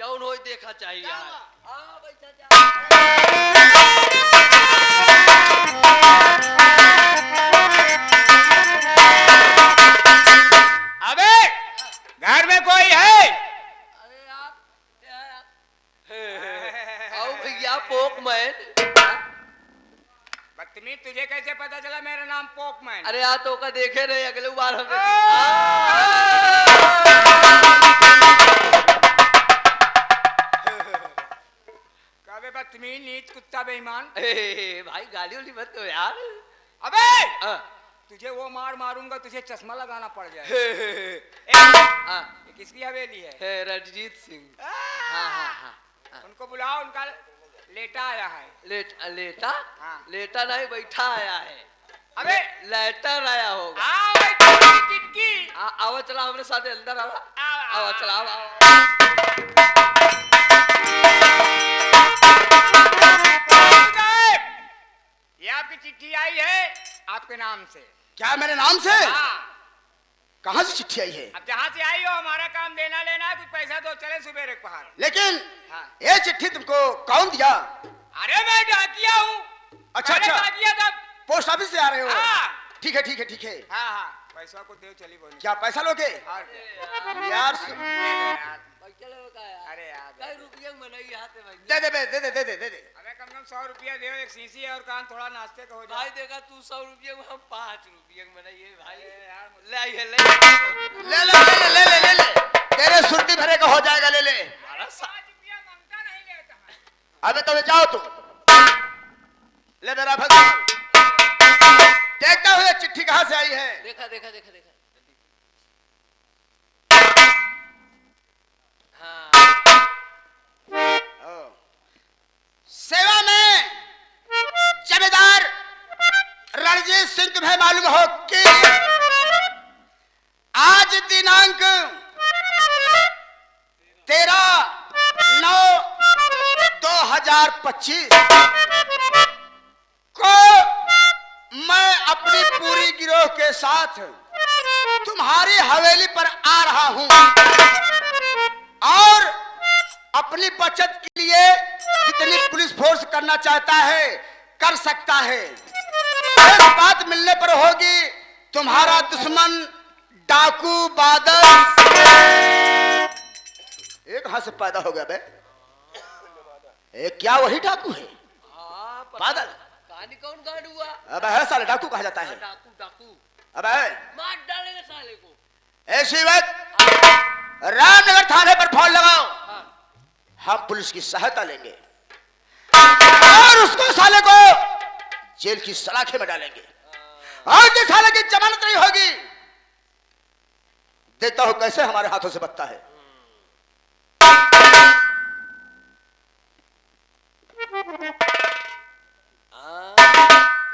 कौन हो देखा चाहिए अबे घर में कोई है? अरे आप आओ भैया पोकमैन। बदतमीज, तुझे कैसे पता चला मेरा नाम पोकमैन? अरे आ तो का देखे रहे अगले बार हम कबे बदतमीज नीच कुत्ता बेईमान। भाई गाली उली मत दो यार। अबे तुझे वो मार मारूंगा, तुझे चश्मा लगाना पड़ जाए। ये किसकी हवेली है? रणजीत सिंह। हाँ हाँ हाँ उनको बुलाओ, उनका लेटा आया है। लेटा? हाँ। लेटा नहीं, बैठा आया है। अबे लेटर आया होगा। आओ चला हमारे साथ अंदर आओ। आओ चला आओ। ये आपकी चिट्ठी आई है आपके नाम से। क्या मेरे नाम से? हाँ। कहाँ से चिट्ठी आई है? अब जहाँ से आई हो, हमारा काम देना लेना है, कुछ पैसा दो, चले सुबह पहाड़। लेकिन हाँ। ये चिट्ठी तुमको कौन दिया? अरे मैं डाकिया हूँ। अच्छा अच्छा, डाकिया था। पोस्ट ऑफिस से आ रहे हो? हाँ। ठीक है ठीक है ठीक है। हाँ हाँ, पैसा को दे, चली बोली। क्या पैसा लोगे? यार अरे यार दे दे दे दे दे दे दे दे। अबे कम से कम 100 रुपया दे, एक शीशी है और कान थोड़ा नाश्ते का हो जाए। भाई देखा तू 100 रुपये में हम 5 रुपये में बनाइए भाई। ले ले ले ले ले ले, तेरे सुर्ती भरे का हो जाएगा, ले ले। 5 रुपया मांगता नहीं लेता। अबे तो जाओ तुम, ले मेरा भगवान। देखता हुए चिट्ठी कहाँ से आई है? देखा देखा देखा देखा। सेवा में जमींदार रणजीत सिंह, तुम्हें मालूम हो कि आज दिनांक 13/9/2025 को मैं अपनी पूरी गिरोह के साथ तुम्हारी हवेली पर आ रहा हूं और अपनी बचत के लिए जितनी पुलिस फोर्स करना चाहता है कर सकता है। इस बात मिलने पर होगी तुम्हारा दुश्मन डाकू बादल। एक हाथ से पैदा हो गया बे। क्या वही डाकू है? बादल कहानी कौन गांड हुआ? अब है साले डाकू कहा जाता है। डाकू डाकू अब है मार डालेंगे साले को। ऐसी बात रामनगर थाने पर फोन लगाओ। हम पुलिस की सहायता लेंगे और उसको साले को जेल की सलाखे में डालेंगे और जिस साले की जमानत नहीं होगी, देखता हूं कैसे हमारे हाथों से बचता है।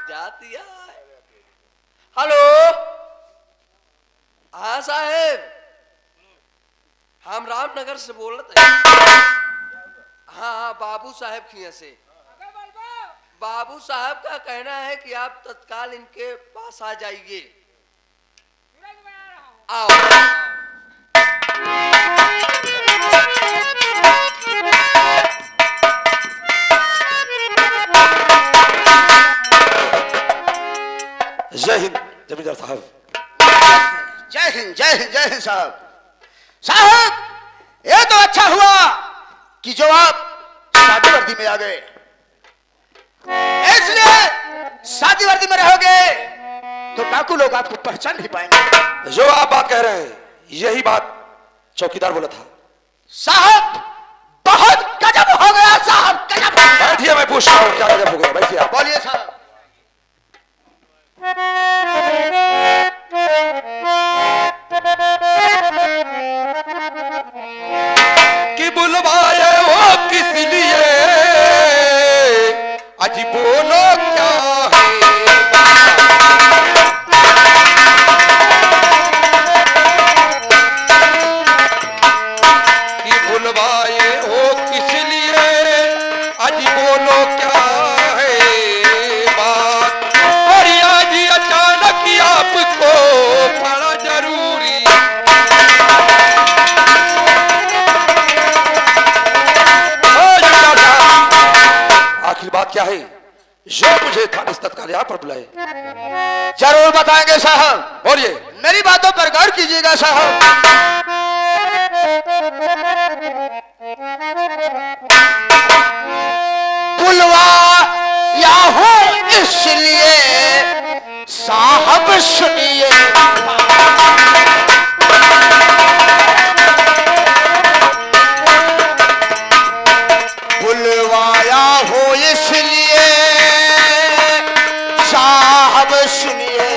जाती है। हेलो, हाँ साहेब, हम रामनगर से बोल रहे थे। हाँ हाँ, बाबू साहब की यहाँ से। बाबू साहब का कहना है कि आप तत्काल इनके पास आ जाइए। आओ। जय हिंद जमींदार साहब। जय हिंद जय हिंद जय हिंद साहब। साहब, ये तो अच्छा हुआ कि जो आप शादी वर्दी में आ गए, इसलिए शादी वर्दी में रहोगे तो डाकू लोग आपको पहचान नहीं पाएंगे। जो आप बात कह रहे हैं यही बात चौकीदार बोला था। साहब, बहुत गजब हो गया साहब, गजब। बैठिए, मैं पूछ रहा हूँ क्या गजब हो गया। बैठिए आप। बोलिए साहब। कि बुलवाए हो किस लिए, अजी बोलो क्या है। कि बुलवाए हो किस लिए, अजी बोलो क्या है। जो मुझे थाने से तत्काल यहाँ पर बुलाए। जरूर बताएंगे साहब। बोलिए। मेरी बातों पर गौर कीजिएगा साहब। बुलवाया हूं इसलिए साहब सुनिए, बुलवाया हो इसलिए साहब सुनिए,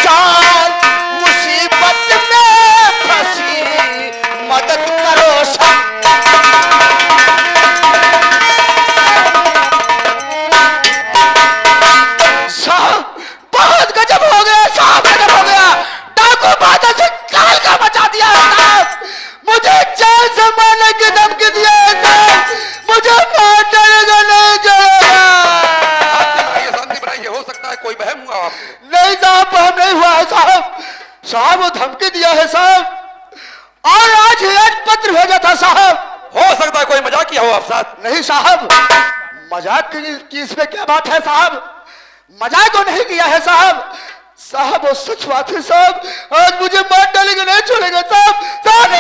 जान मुसीबत में फंसी मदद करो साहब। बहुत गजब हो गया साहब, गजब हो गया। डाकू बादल से काल का मचा दिया है साहब। मुझे जान से मारने की धमकी दिया है साहब। मुझे मार डालेगा नहीं चलेगा। शांति बनाइए, हो सकता है कोई बहम हुआ आपको। नहीं साहब, बहम नहीं हुआ है साहब। साहब वो धमकी दिया है साहब, और आज ही आज पत्र भेजा था साहब। हो सकता है कोई मजाक किया हो आप साथ। नहीं साहब, मजाक की इसमें क्या बात है साहब, मजाक तो नहीं किया है साहब। साहब वो सच बात है साहब, आज मुझे मार डालेगा नहीं छोड़ेगा साहब। साहब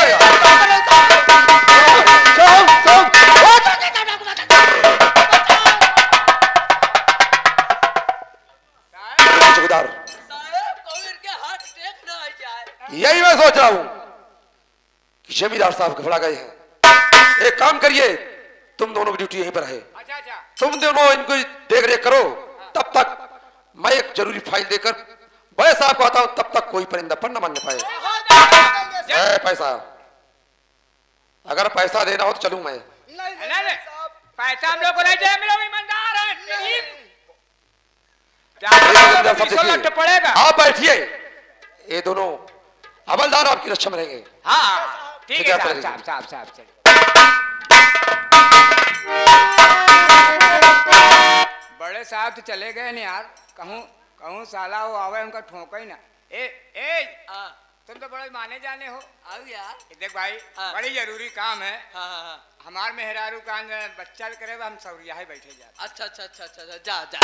चौकीदार, साहब कौन इनके हार्ट अटैक ना आ जाए। यही मैं सोच रहा हूं कि जमींदार साहब घबरा गए हैं। एक काम करिए, तुम दोनों की ड्यूटी यहीं पर है। अच्छा अच्छा। तुम दोनों इनको देख रेख करो, तब तक मैं एक जरूरी फाइल देकर बड़े साहब को आता हूं, तब तक कोई परिंदा पर न मानने पाए। पैसा, अगर पैसा देना हो तो चलूं मैं। नहीं, पैसा हम लोग को नहीं चाहिए, हम लोग ईमानदार हैं। क्या पड़ेगा? आप बैठिए, ये दोनों हवलदार आपकी रक्षा में रहेंगे। हाँ ठीक है साहब, साहब साहब साहब चलिए। बड़े साहब तो चले गए नहीं यार, कहूँ कहूँ साला वो आवे उनका ठोका ही ना। ए तुम तो बड़े माने जाने हो। आओ यार। देख भाई, बड़ी जरूरी काम है। हाँ। हमार मेहरारू कान बच्चा करे, हम सौरिया ही बैठे जाते। अच्छा अच्छा अच्छा अच्छा, जा जा।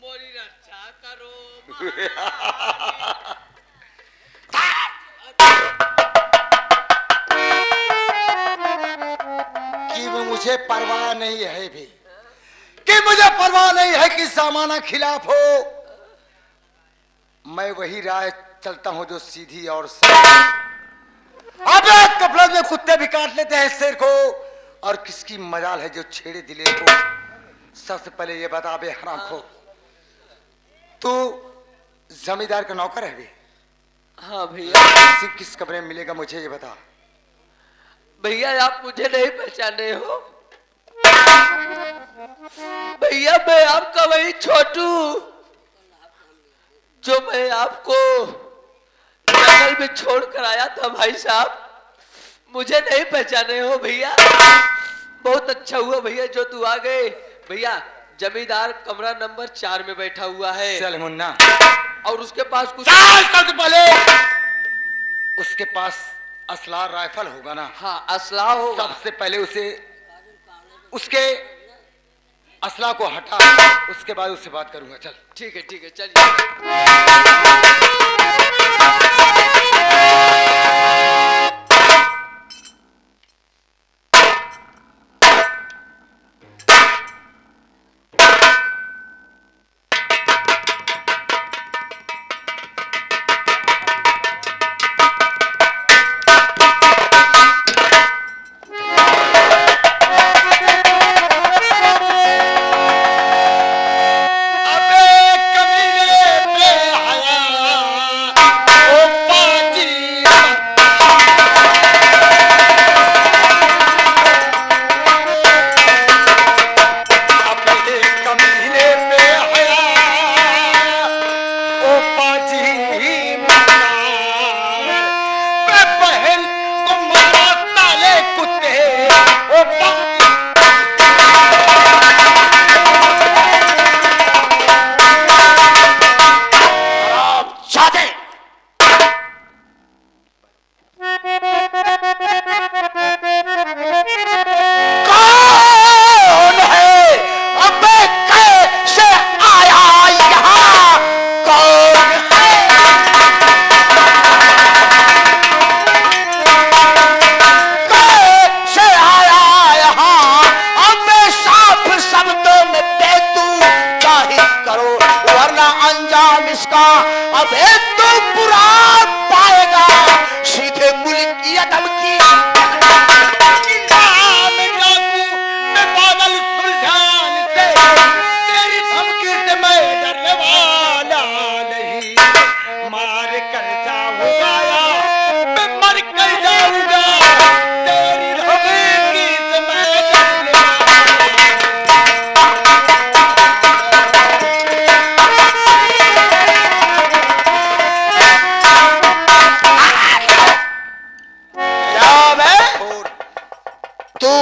मोरी रक्षा करो। कि वो मुझे परवाह नहीं है भी, कि मुझे परवाह नहीं है कि जमाना खिलाफ हो। मैं वही राह चलता हूं जो सीधी और अबे कपड़े में कुत्ते भी काट लेते हैं शेर को, और किसकी मजाल है जो छेड़े दिले को। सबसे पहले ये बता बे हराम खो, तू जमींदार का नौकर है बे? हाँ भैया। किस कमरे में मिलेगा मुझे ये बता। भैया आप मुझे नहीं पहचाने हो? भैया मैं आपका वही छोटू जो मैं आपको जंगल में छोड़ कर आया था भाई साहब। मुझे नहीं पहचाने हो भैया? बहुत अच्छा हुआ भैया जो तू आ गए। भैया जमींदार कमरा नंबर 4 में बैठा हुआ है। चल मुन्ना, और उसके पास कुछ सबसे पहले उसके पास असला राइफल होगा ना? हाँ असला होगा। सबसे पहले उसके असला को हटा, उसके बाद उससे बात करूंगा। चल ठीक है चलिए। अबे कमीने पे हया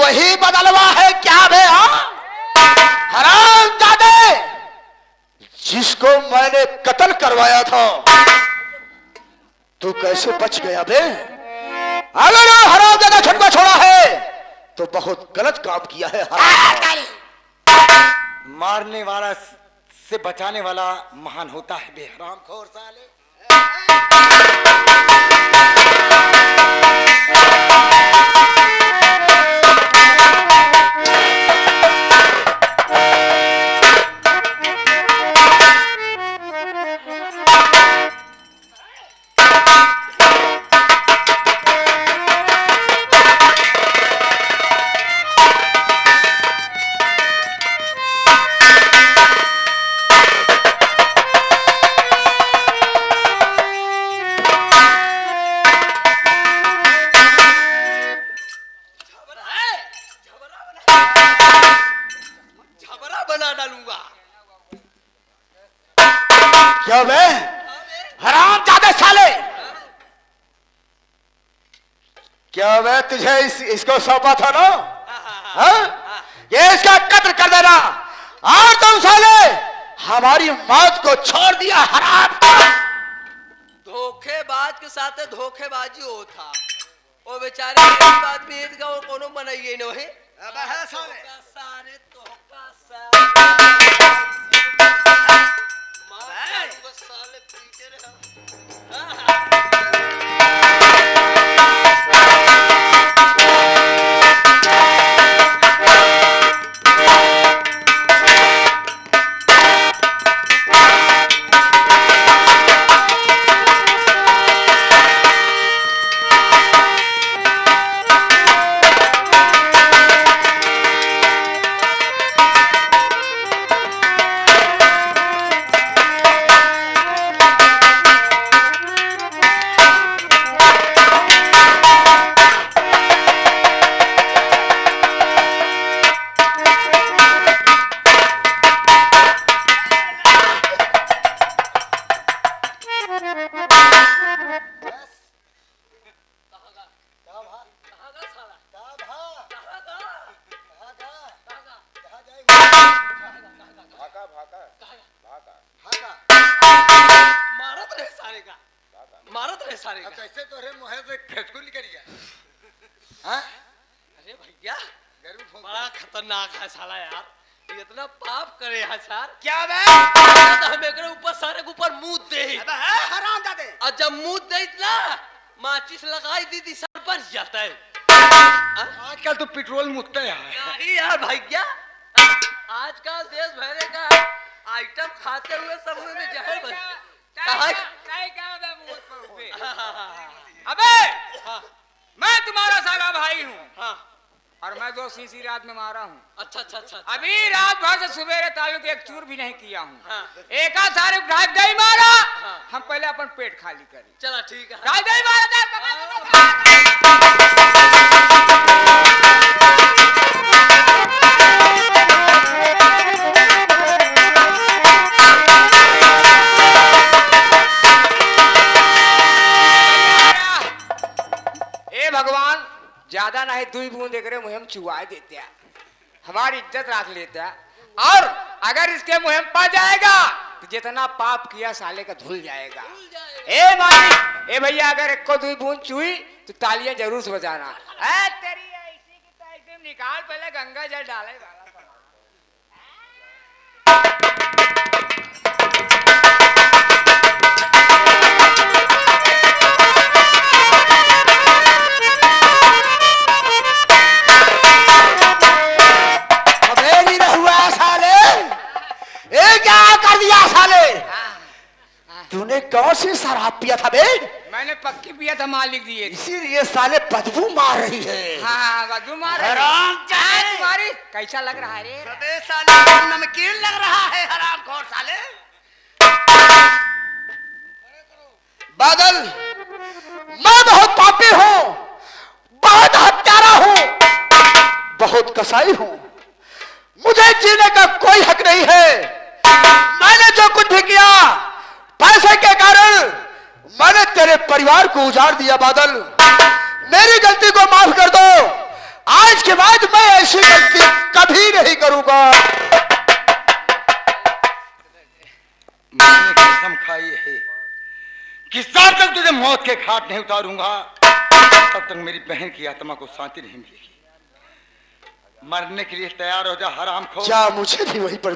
वही बदलवा है क्या बे? हरामजादे, जिसको मैंने कत्ल करवाया था, तू कैसे बच गया बे? अगर हरामजादा छुटका छोड़ा है तो बहुत गलत काम किया है। मारने वाला से बचाने वाला महान होता है बे हरामखोर साले। झबरा बना डालूंगा। क्या बे? हरामजादे साले, क्या बे तुझे इसको सौंपा था ना? हाँ? ये इसका कत्ल कर देना और तुम साले हमारी मौत को छोड़ दिया। हराम धोखेबाज के साथ धोखेबाजी होता। वो बेचारे आदमी का वो कोनो बनाइए न है। अबे है साले। धोखा सारे धोखा सारे मार डालूंगा साले पीछे रहे। मारत रहे सारे का। कैसे तो रे मुहे से खेचकुल करिया। हाँ? अरे भैया बड़ा खतरनाक है साला यार। ये इतना पाप करे है सर। क्या बे? तो हम एकरे ऊपर सारे के ऊपर मुंह दे। अबे है हरामजादे। और जब मुंह दे इतना माचिस लगाई दी सर पर जाता है। आजकल तो पेट्रोल मुझते है। नहीं यार भैया, आजकल देश भरे का आइटम खाते हुए सब में जहर बन। अबे मैं तुम्हारा साला भाई हूँ और मैं 2 सीसी रात में मारा हूँ। अच्छा अच्छा अच्छा। अभी रात भर से सुबेरे तालुक एक चूर भी नहीं किया हूँ। हाँ। एक आध सारे रात नहीं मारा। हाँ। हम पहले अपन पेट खाली करें। चला ठीक है। रात नहीं मारा भगवान ज्यादा नहीं 2 बूंद देख रहे मुहिम चुआ देते हैं, हमारी इज्जत रख लेते हैं। और अगर इसके मुहिम पा जाएगा तो जितना पाप किया साले का धुल जाएगा। ए मालिक, ए भैया अगर 1 को 2 बूंद चुई तो तालियां जरूर से बजाना। तेरी ऐसी की तो एकदम निकाल, पहले गंगा जल डाले वाला। तूने कौन सी शराब पिया था बे? मैंने पक्की पिया था, मालिक दिए। इसीलिए साले बदबू मार रही है। हाँ बदबू मार रही है। तुम्हारी कैसा लग रहा है रे? साले नमकीन लग रहा है हरामखोर साले। बादल, मैं बहुत पापी हूँ, बहुत हत्यारा हूँ, बहुत कसाई हूँ। मुझे जीने का कोई हक नहीं है। मैंने जो कुछ भी किया पैसे के कारण मैंने तेरे परिवार को उजाड़ दिया। बादल, मेरी गलती को माफ कर दो। आज के बाद मैं ऐसी गलती कभी नहीं करूंगा। मैंने कसम खाई है कि जब तक तुझे मौत के घाट नहीं उतारूंगा तब तक मेरी बहन की आत्मा को शांति नहीं मिलेगी। मरने के लिए तैयार हो जा हरामखोर। क्या मुझे भी वहीं पर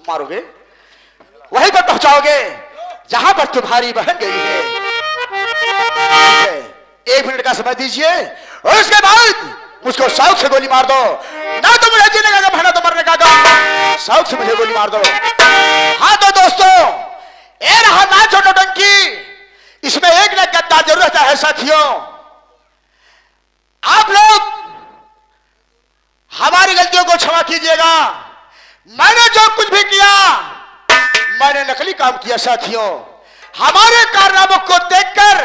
मारोगे? वहीं पर पहुंचाओगे जहां पर तुम्हारी बहन गई है? ठीक है, 1 मिनट का समय दीजिए और उसके बाद मुझको शौक से गोली मार दो। ना तो मुझे जीने का गम है ना तो मरने का गम। शौक से मुझे गोली मार दो। हाँ तो दोस्तों, ये रहा नाच और नौटंकी, इसमें एक न गद्दार जरूर रहता है साथियों। आप लोग हमारी गलतियों को क्षमा कीजिएगा। मैंने जो कुछ भी किया मैंने नकली काम किया साथियों। हमारे कारनामों को देखकर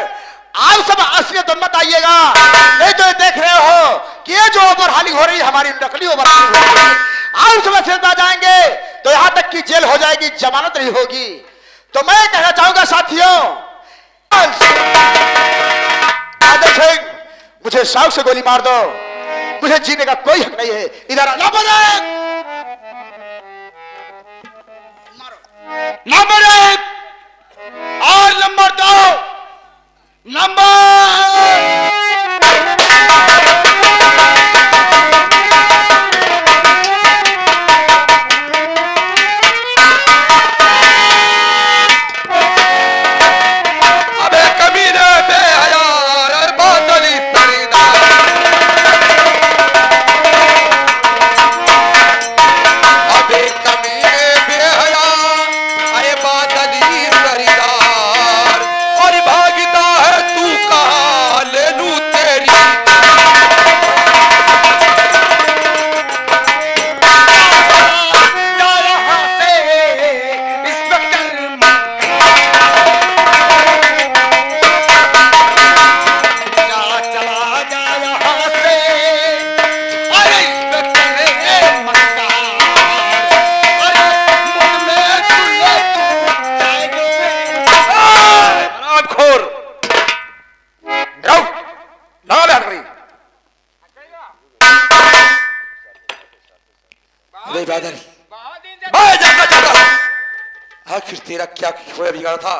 आप सब असलियत मत आइएगा, नहीं तो ये देख रहे हो कि ये जो ओवरहाली हो रही है हमारी नकली ओवरहाली हो रही है। आप सब असलियत आ जाएंगे तो यहां तक कि जेल हो जाएगी, जमानत नहीं होगी। तो मैं कहना चाहूंगा साथियों, आदर से मुझे शौक से गोली मार दो। मुझे जीने का कोई हक नहीं है। इधर आ, नंबर 1 और नंबर 2 नंबर अबे कमीने बेहया रे बादली सरीदार। अबे कमीने बेहया अरे बादली सरीदार। और भागता है तू कहाँ ले लूं तेरी। हरामखोर रहो ना बैठ रही। अबे बादल मैं जानना चाहता हूं आखिर तेरा क्या खोया बिगाड़ा था?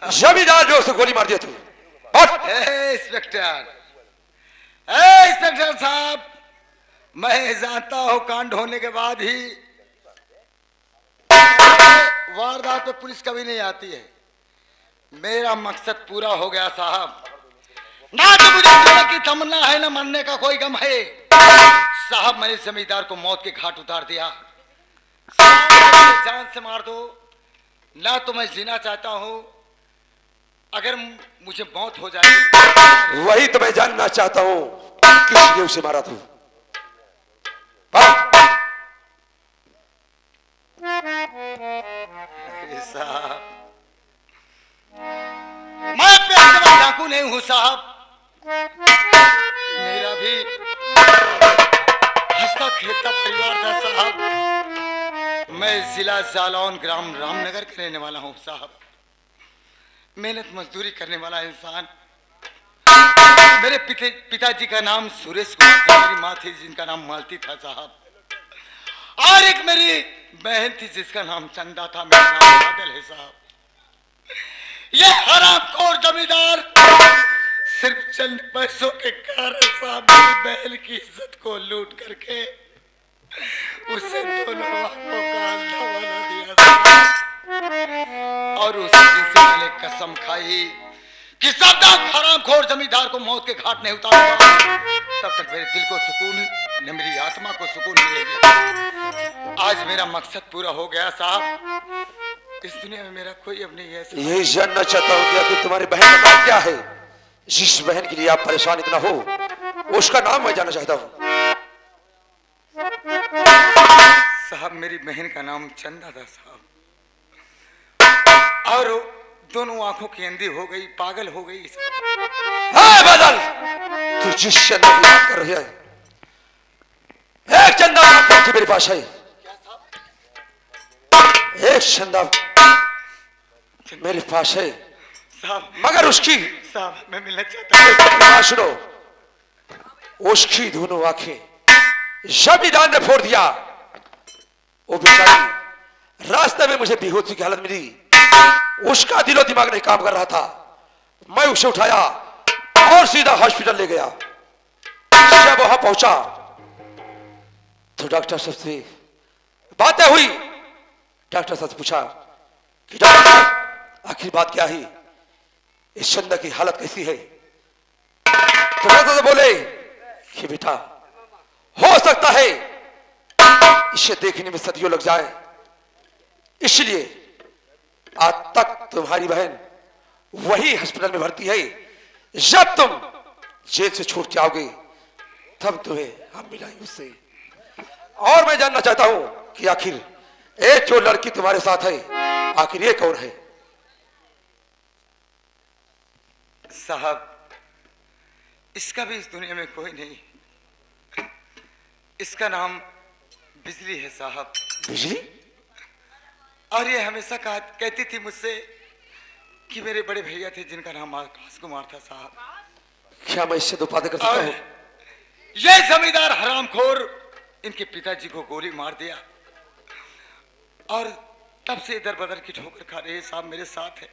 जमींदार जो उसको गोली मार दिया तू। इंस्पेक्टर साहब, मैं जानता हूं कांड होने के बाद ही वारदात पे पुलिस कभी नहीं आती है। मेरा मकसद पूरा हो गया साहब। ना तो मुझे जीने की तमन्ना है ना मरने का कोई गम है साहब। मैंने जमींदार को मौत के घाट उतार दिया। जान से मार दो, ना तो मैं जीना चाहता हूं। अगर मुझे मौत हो जाए वही तो मैं जानना चाहता हूं किस लिए उसे मारा तू। साहब, मैं पेशेवर डाकू नहीं हूं साहब। मेरा भी हंसता खेलता परिवार था साहब। मैं जिला जालौन ग्राम रामनगर का रहने वाला हूं साहब। मेहनत मजदूरी करने वाला इंसान। मेरे पिताजी का नाम सुरेश कुमार था, मेरी माँ थी जिनका नाम मालती था साहब, और एक मेरी बहन थी जिसका नाम चंदा था, मेरा नाम बादल है साहब। ये हरामखोर जमींदार सिर्फ चंद पैसों के कारण साहब मेरी बहन की इज्जत को लूट करके उसे दोनों आंखों का अंधा बना दिया साहब। और उसी दिन से मैंने कसम खाई कि जब तक हरामखोर जमींदार को मौत के घाट नहीं उतारूंगा तब तक मेरे दिल को सुकून न मेरी आत्मा को सुकून मिलेगी। आज मेरा मकसद पूरा हो गया साहब। इस दुनिया में मेरा कोई अब नहीं है। यही जानना चाहता हूँ कि आखिर तुम्हारी बहन का नाम क्या है? जिस बहन के लिए आप परेशान इतना हो उसका नाम मैं जानना चाहता हूँ। साहब, मेरी बहन का नाम चंदा था साहब, और दोनों आंखों की अंधी हो गई, पागल हो गई साहब। हाँ बादल, तू जिस चंदा की बात कर रही है, एक चंदा की मेरे पास है। एक चंदा मेरे पास है साहब, मगर उसकी साहब मैं मिलना चाहता हूँ। सुनो, उसकी दोनों आंखें जमींदार ने फोड़ दिया। वो बेचारी रास्ते में मुझे बेहोशी की हालत मिली। उसका दिलो दिमाग नहीं काम कर रहा था। मैं उसे उठाया और सीधा हॉस्पिटल ले गया। जब वहां पहुंचा तो डॉक्टर साहब से बातें हुई। डॉक्टर साहब से पूछा कि डॉक्टर साहब आखिर बात क्या है, इस चंदा की हालत कैसी है? तो डॉक्टर साहब बोले कि बेटा हो सकता है इसे देखने में सदियों लग जाए, इसलिए आज तक तुम्हारी बहन वही हॉस्पिटल में भर्ती है। जब तुम जेल से छूट जाओगे तब तुम्हें हम मिलाएंगे उससे। और मैं जानना चाहता हूं कि आखिर एक जो लड़की तुम्हारे साथ है, आखिर ये कौन है? साहब, इसका भी इस दुनिया में कोई नहीं। इसका नाम बिजली है साहब। बिजली? और ये हमेशा कहती थी मुझसे कि मेरे बड़े भैया थे जिनका नाम आकाश कुमार था साहब। क्या मैं इससे दो बातें कर सकता हूं? ये जमींदार हरामखोर इनके पिताजी को गोली मार दिया और तब से इधर बदर की ठोकर खा रहे हैं साहब। मेरे साथ है,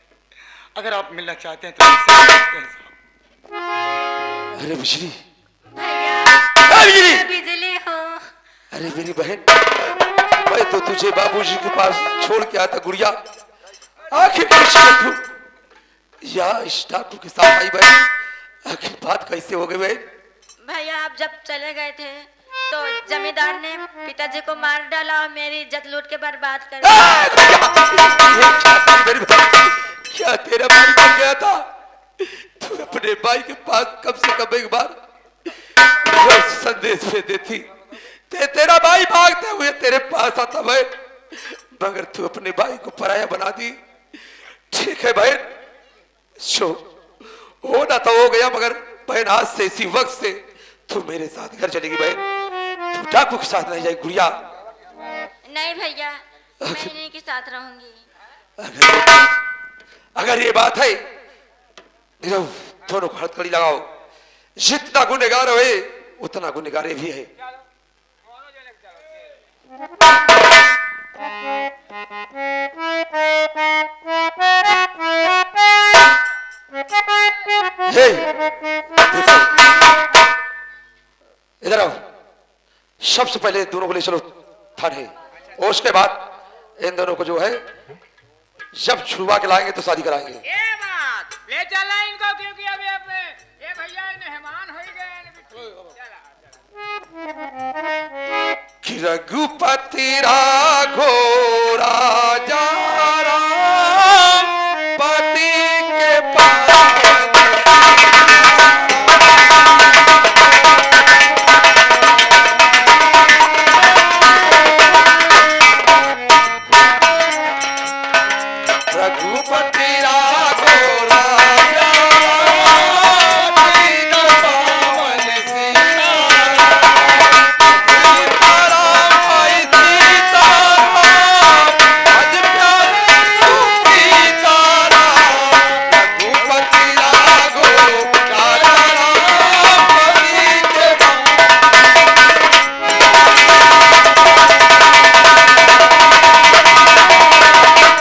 अगर आप मिलना चाहते हैं तो मिल सकते हैं साहब। अरे बिजली, भैया बिजली हो। अरे मेरी बहन, मैं तो तुझे बाबूजी के पास छोड़ के आता गुड़िया। आखिर तू या इस डॉक्टर के साथ आई बहन, आखिर बात कैसे हो गई बहन? भैया आप जब चले गए थे तो जमींदार ने पिताजी को मार डाला और मेरी इज्जत लूट के बर्बाद कर दी। मेरी बहन, क्या तेरा भाई बन गया था? तू अपने भाई के पास कम से कम एक बार संदेश भेज देती, तेरा भाई भागते हुए तेरे पास आता बहन, मगर तू अपने भाई को पराया बना दी। ठीक है बहन, शो होना तो हो गया, मगर बहन आज से इसी वक्त से तू मेरे साथ घर चलेगी बहन। तू डाकू के साथ नहीं जाएगी गुड़िया। नहीं भैया, मैं इन्हीं के साथ रहूंगी। अगर ये बात है, दोनों को हथकड़ी लगाओ। जितना गुनहगार है उतना गुनहगार भी है। इधर आओ। सबसे पहले दोनों को ले चलो थाने, और उसके बाद इन दोनों को जो है जब छुड़वा के लाएंगे तो शादी कराएंगे। ये बात ले चला इनको, क्योंकि अभी ये भैया मेहमान हो गए। कि रघुपति राघो राजा